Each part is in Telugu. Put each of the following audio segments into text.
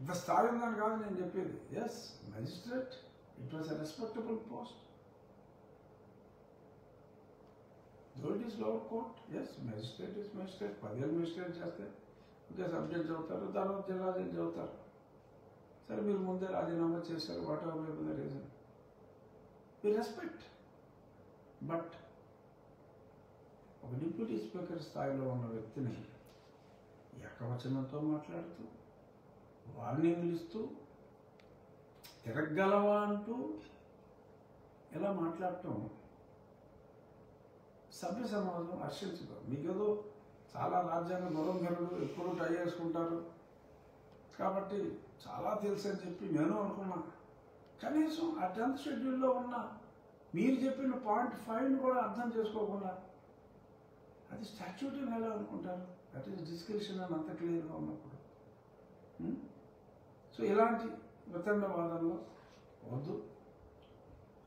అంత స్థాయి ఉందని కాదు నేను చెప్పేది. Yes, magistrate, it was a respectable post. Though it is lower court, yes, magistrate is magistrate. 10 ఏళ్ళు మెజిస్ట్రేట్ చేస్తే ఇంకా సబ్జెక్ట్ చదువుతారు, తర్వాత జిల్లా జడ్జి చదువుతారు. సరే, మీరు ముందే రాజీనామా చేశారు, whatever may be the reason, we respect. But ఒక డిప్యూటీ స్పీకర్ స్థాయిలో ఉన్న వ్యక్తిని ఏకవచనంతో మాట్లాడుతూ, వార్నింగ్లు ఇస్తూ, తిరగలవా అంటూ ఇలా మాట్లాడటం సభ్య సమాజం హర్షించదు. మీకేదో చాలా రాజ్యాంగ దూరంధరుడు, ఎప్పుడూ టై చేసుకుంటారు కాబట్టి చాలా తెలుసు అని చెప్పి నేను అనుకున్నా. కనీసం ఆ 10th షెడ్యూల్లో ఉన్న మీరు చెప్పిన .5 కూడా అర్థం చేసుకోకుండా అది స్టాచ్యూట్ అని ఎలా అనుకుంటారు? దట్ ఈస్ డిస్క్రిప్షన్ అని అంత క్లియర్గా ఉన్నప్పుడు. సో ఇలాంటి వితండవాదంలో వద్దు.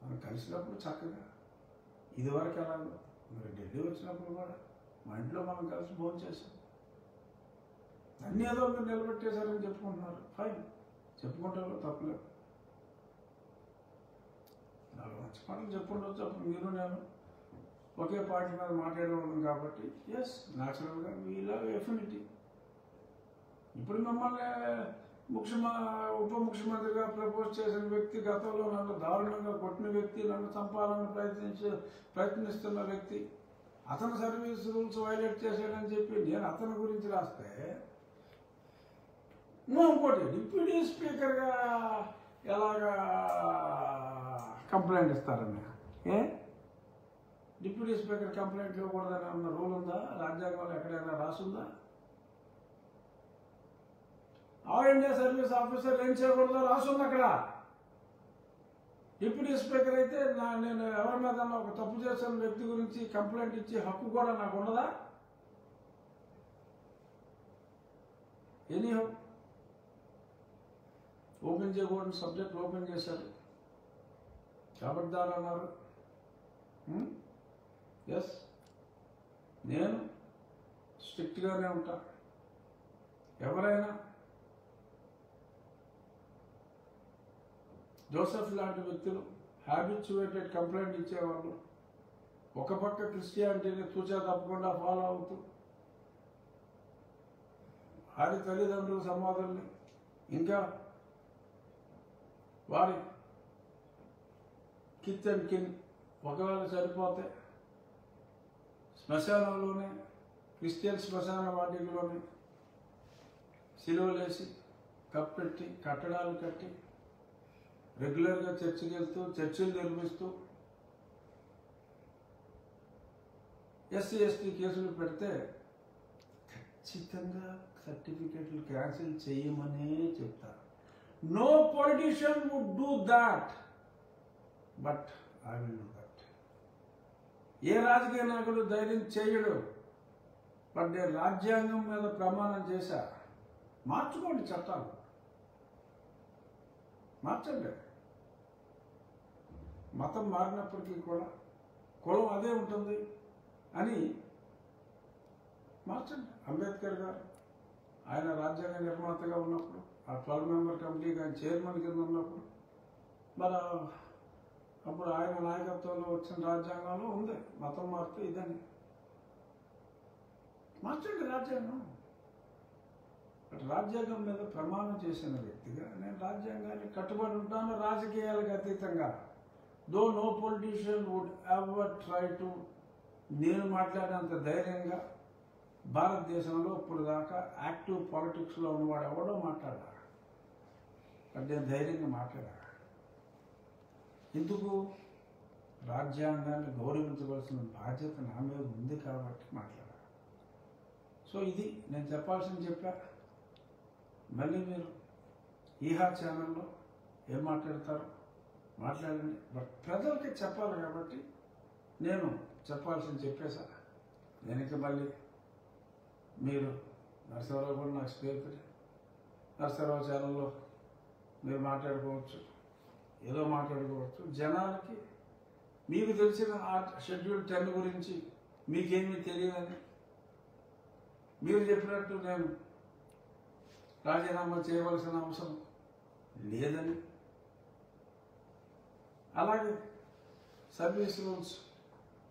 మనం కలిసినప్పుడు చక్కగా ఇదివరకు ఎలాగో మరి ఢిల్లీ వచ్చినప్పుడు కూడా మా ఇంట్లో మనం కలిసి భోజనం చేసాం. అన్నీ ఏదో మీరు నిలబెట్టేశారని చెప్పుకుంటున్నారు, ఫైన్, చెప్పుకుంటారో తప్పలేదు. 4 మంచి మాటలు చెప్పుకుంటూ అప్పుడు మీరు నేను ఒకే పార్టీ మీద మాట్లాడేవాళ్ళం కాబట్టి ఎస్, న్యాచురల్గా వీళ్ళ ఎఫినిటీ. ఇప్పుడు మిమ్మల్ని ఉప ముఖ్యమంత్రిగా ప్రపోజ్ చేసిన వ్యక్తి, గతంలో నన్ను దారుణంగా కొట్టిన వ్యక్తి, నన్ను చంపాలని ప్రయత్నిస్తున్న వ్యక్తి, అతను సర్వీస్ రూల్స్ వైలేట్ చేశాడని చెప్పి నేను అతని గురించి రాస్తే ఇంకోటి డిప్యూటీ స్పీకర్గా ఎలాగా కంప్లైంట్ ఇస్తారని, డిప్యూటీ స్పీకర్ కంప్లైంట్ ఇవ్వకూడదని ఉన్న రూల్ ఉందా? రాజ్యాంగంలో ఎక్కడైనా రాసుందా? ఆల్ ఇండియా సర్వీస్ ఆఫీసర్ ఏం చేయకూడదో రాసుంది అక్కడ. డిప్యూటీ స్పీకర్ అయితే నేను ఎవరి మీద ఒక తప్పు చేసిన వ్యక్తి గురించి కంప్లైంట్ ఇచ్చే హక్కు కూడా నాకు ఉండదా? ఎనీహౌ, ఓపెన్ చేయకూడని సబ్జెక్ట్ ఓపెన్ చేశారు, ఖబర్దార్ అన్నారు. ఎస్, నేను స్ట్రిక్ట్గానే ఉంటా. ఎవరైనా జోసెఫ్ లాంటి వ్యక్తులు హ్యాబిచ్యువేటెడ్ కంప్లైంట్ ఇచ్చేవాళ్ళు, ఒక పక్క క్రిస్టియానిటీని తూచా తప్పకుండా ఫాలో అవుతూ వారి తల్లిదండ్రుల సమాధుల్ని, ఇంకా వారి కిత్ అండ్ కిన్ ఒకవేళ చనిపోతే శ్మశానంలోనే, క్రిస్టియన్ శ్మశాన వాటికలోనే సిలువలేసి కప్పెట్టి కట్టడాలు కట్టి రెగ్యులర్గా చర్చికి వెళ్తూ చర్చిలు నిర్మిస్తూ ఎస్సీ ఎస్టీ కేసులు పెడితే ఖచ్చితంగా సర్టిఫికెట్లు క్యాన్సిల్ చేయమనే చెప్తారు. No politician would do that, but I will do that. ఏ రాజకీయ నాయకుడు ధైర్యం చేయడు. బట్ నేను రాజ్యాంగం మీద ప్రమాణం చేశా. మార్చుకోండి చట్టాలు, మార్చండి. మతం మారినప్పటికీ కూడా కులం అదే ఉంటుంది అని మార్చండి. అంబేద్కర్ గారు ఆయన రాజ్యాంగ నిర్మాతగా ఉన్నప్పుడు, ఆ 12 మెంబర్ కమిటీకి ఆయన చైర్మన్ కింద ఉన్నప్పుడు, మరి అప్పుడు ఆయన నాయకత్వంలో వచ్చిన రాజ్యాంగంలో ఉంది మతం మార్పు ఇదని. మార్చండి రాజ్యాంగం. బట్ రాజ్యాంగం మీద ప్రమాణం చేసిన వ్యక్తిగా నేను రాజ్యాంగాన్ని కట్టుబడి ఉంటాను, రాజకీయాలకు అతీతంగా. Though no politician would ever try to, నేను మాట్లాడినంత ధైర్యంగా భారతదేశంలో ఇప్పుడు దాకా యాక్టివ్ పాలిటిక్స్లో ఉన్నవాడు ఎవడో మాట్లాడా. బట్ నేను ధైర్యంగా మాట్లాడా. ఎందుకు? రాజ్యాంగాన్ని గౌరవించవలసిన బాధ్యత నా మీద ఉంది కాబట్టి మాట్లాడా. సో ఇది నేను చెప్పాల్సింది చెప్పా. మళ్ళీ మీరు ఈహా ఛానల్లో ఏం మాట్లాడతారో మాట్లాడండి. బట్ ప్రజలకి చెప్పాలి కాబట్టి నేను చెప్పాల్సింది చెప్పేసా. నేను ఇక మళ్ళీ మీరు నరసింహరావు కూడా నాకు స్నేహితుడు, నరసింహరావు ఛానల్లో మీరు మాట్లాడుకోవచ్చు, ఏదో మాట్లాడుకోవచ్చు. జనాలకి మీకు తెలిసిన షెడ్యూల్ 10 గురించి మీకేమీ తెలియదని మీరు చెప్పినట్టు నేను రాజీనామా చేయవలసిన అవసరం లేదని, అలాగే సర్వీస్ రూల్స్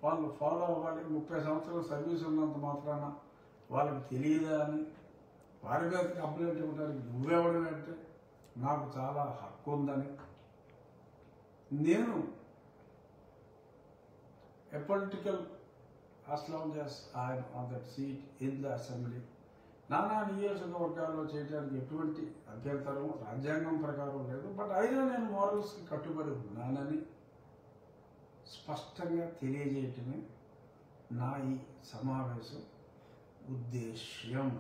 వాళ్ళు ఫాలో అవ్వాలి, 30 సంవత్సరాల సర్వీస్ ఉన్నంత మాత్రాన వాళ్ళకి తెలియదా అని వారి మీద కంప్లైంట్ ఇవ్వడానికి నువ్వెవడం అంటే నాకు చాలా హక్కు ఉందని, నేను a political as long as I am on that seat in the assembly, నానా నియోజకవర్గాల్లో చేయడానికి ఎటువంటి అభ్యంతరం రాజ్యాంగం ప్రకారం లేదు. బట్ అయినా నేను మోరల్స్కి కట్టుబడి ఉన్నానని స్పష్టంగా తెలియజేయటమే నా ఈ సమావేశం ఉద్దేశ్యం.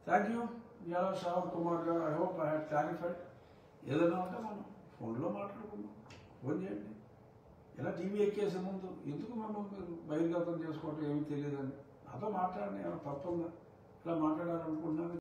థ్యాంక్ యూ యాలా శ్రావణ్ కుమార్ గారు. I hope I had clarified. ఏదైనా ఉంటే మనం ఫోన్లో మాట్లాడుకుందాం, ఫోన్ చేయండి. ఇలా టీవీ ఎక్కేసే ముందు ఎందుకు మమ్మల్ని మీరు బహిర్గతం చేసుకోవటం ఏమీ తెలియదండి, నాతో మాట్లాడండి. ఏమైనా తప్పుందా ఇలా మాట్లాడాలనుకుంటున్నాను.